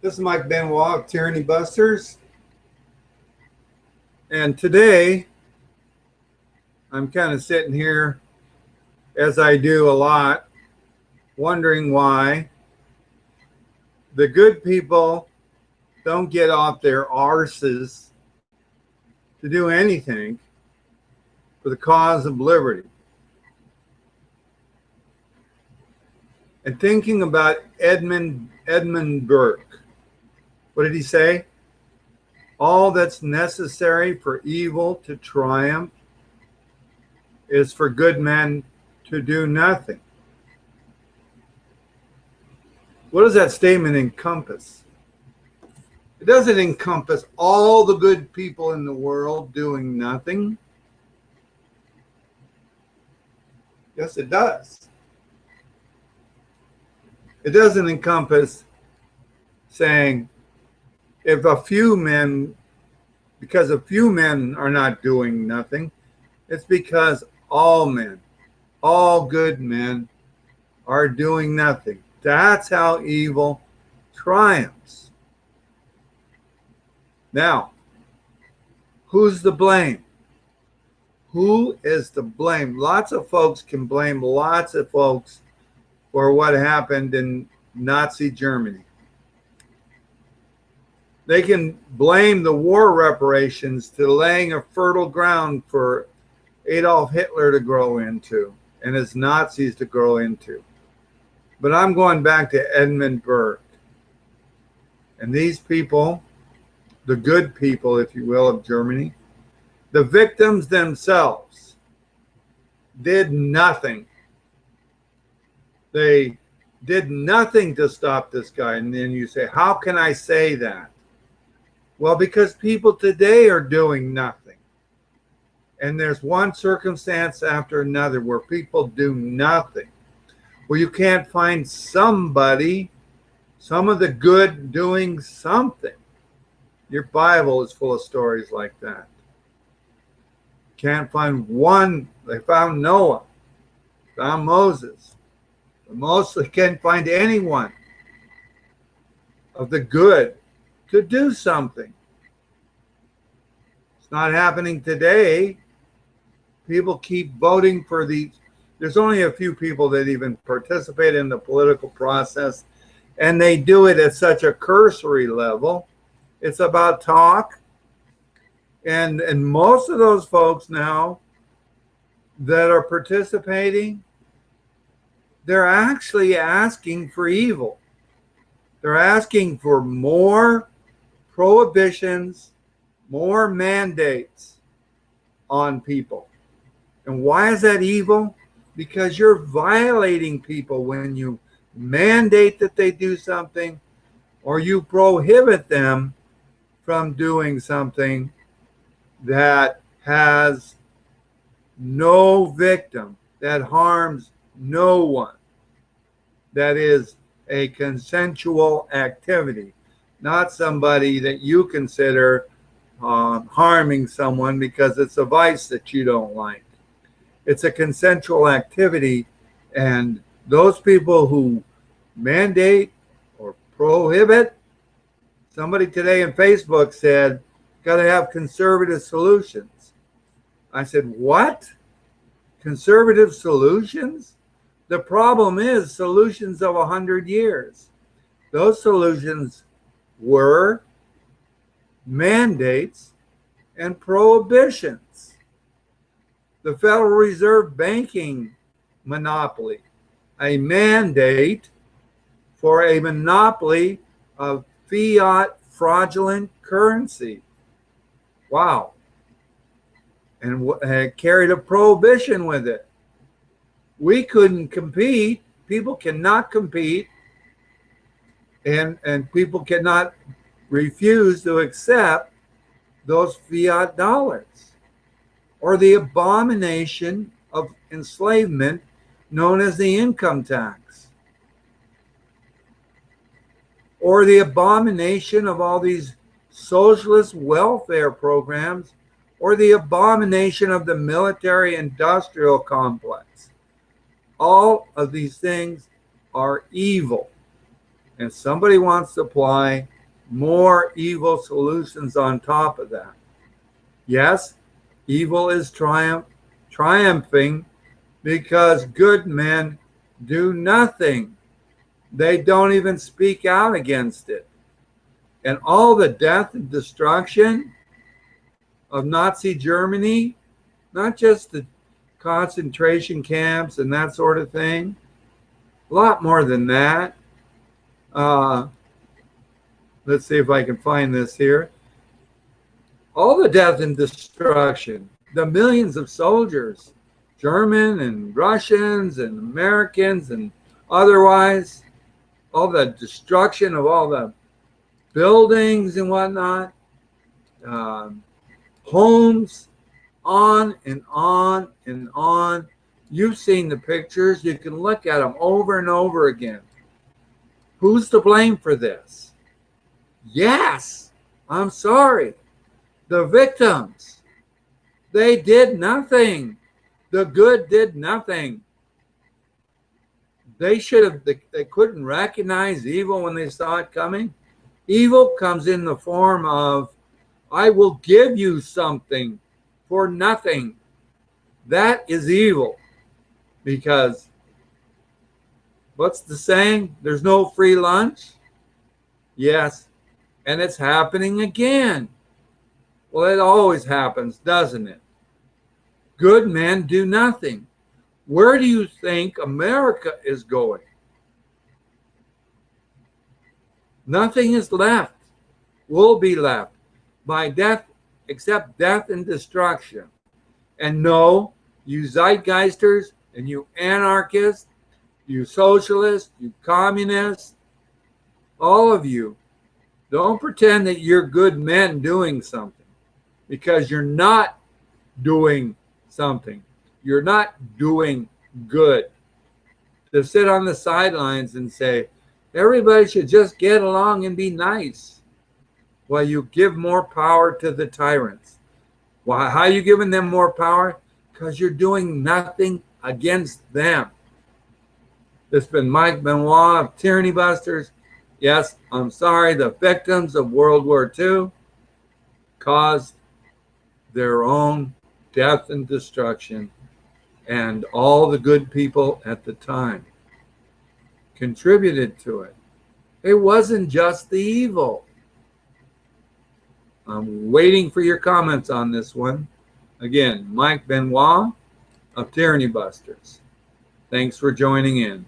This is Mike Benoit of Tyranny Busters, and today I'm kind of sitting here, as I do a lot, wondering why the good people don't get off their arses to do anything for the cause of liberty. And thinking about Edmund Burke, what did he say? All that's necessary for evil to triumph is for good men to do nothing. What does that statement encompass? It doesn't encompass all the good people in the world doing nothing. Yes, it does. It doesn't encompass saying if a few men, because a few men are not doing nothing, it's because all men, all good men are doing nothing. That's how evil triumphs. Now, who's to blame? Who is to blame? Lots of folks can blame lots of folks for what happened in Nazi Germany. They can blame the war reparations to laying a fertile ground for Adolf Hitler to grow into and his Nazis to grow into. But I'm going back to Edmund Burke. And these people, the good people, if you will, of Germany, the victims themselves did nothing. They did nothing to stop this guy. And then you say, how can I say that? Well, because people today are doing nothing. And there's one circumstance after another where people do nothing. Where you can't find somebody, some of the good doing something. Your Bible is full of stories like that. Can't find one. They found Noah, found Moses. But mostly can't find anyone of the good to do something. It's not happening today. People keep voting for these. There's only a few people that even participate in the political process, and they do it at such a cursory level. It's about talk. And most of those folks now that are participating, they're actually asking for evil. They're asking for more prohibitions, more mandates on people. And why is that evil? Because you're violating people when you mandate that they do something or you prohibit them from doing something that has no victim, that harms no one, that is a consensual activity, not somebody that you consider harming someone because it's a vice that you don't like. It's a consensual activity, and those people who mandate or prohibit, somebody today in Facebook said, got to have conservative solutions. I said, what? Conservative solutions? The problem is solutions of 100 years. Those solutions were mandates and prohibitions. The Federal Reserve banking monopoly, a mandate for a monopoly of fiat fraudulent currency. Wow. And carried a prohibition with it. We couldn't compete. People cannot compete. And people cannot refuse to accept those fiat dollars. Or the abomination of enslavement known as the income tax. Or the abomination of all these socialist welfare programs, or the abomination of the military-industrial complex. All of these things are evil. And somebody wants to apply more evil solutions on top of that. Yes, evil is triumphing because good men do nothing. They don't even speak out against it. And all the death and destruction of Nazi Germany, not just the concentration camps and that sort of thing, a lot more than that. Let's see if I can find this here. All the death and destruction, the millions of soldiers, German and Russians and Americans and otherwise, all the destruction of all the buildings and whatnot, homes, on and on and on. You've seen the pictures. You can look at them over and over again. Who's to blame for this? Yes, I'm sorry. The victims. They did nothing. The good did nothing. They couldn't recognize evil when they saw it coming. Evil comes in the form of, I will give you something for nothing. That is evil. Because what's the saying? There's no free lunch? Yes. And it's happening again. Well, it always happens, doesn't it? Good men do nothing. Where do you think America is going? Nothing is left, will be left by death, except death and destruction. And no, you zeitgeisters and you anarchists, you socialists, you communists, all of you, don't pretend that you're good men doing something, because you're not doing something. You're not doing good. To sit on the sidelines and say, everybody should just get along and be nice, while you give more power to the tyrants. Why? How are you giving them more power? Because you're doing nothing against them. This has been Mike Benoit of Tyranny Busters. Yes, I'm sorry, the victims of World War II caused their own death and destruction, and all the good people at the time contributed to it. It wasn't just the evil. I'm waiting for your comments on this one. Again, Mike Benoit of Tyranny Busters. Thanks for joining in.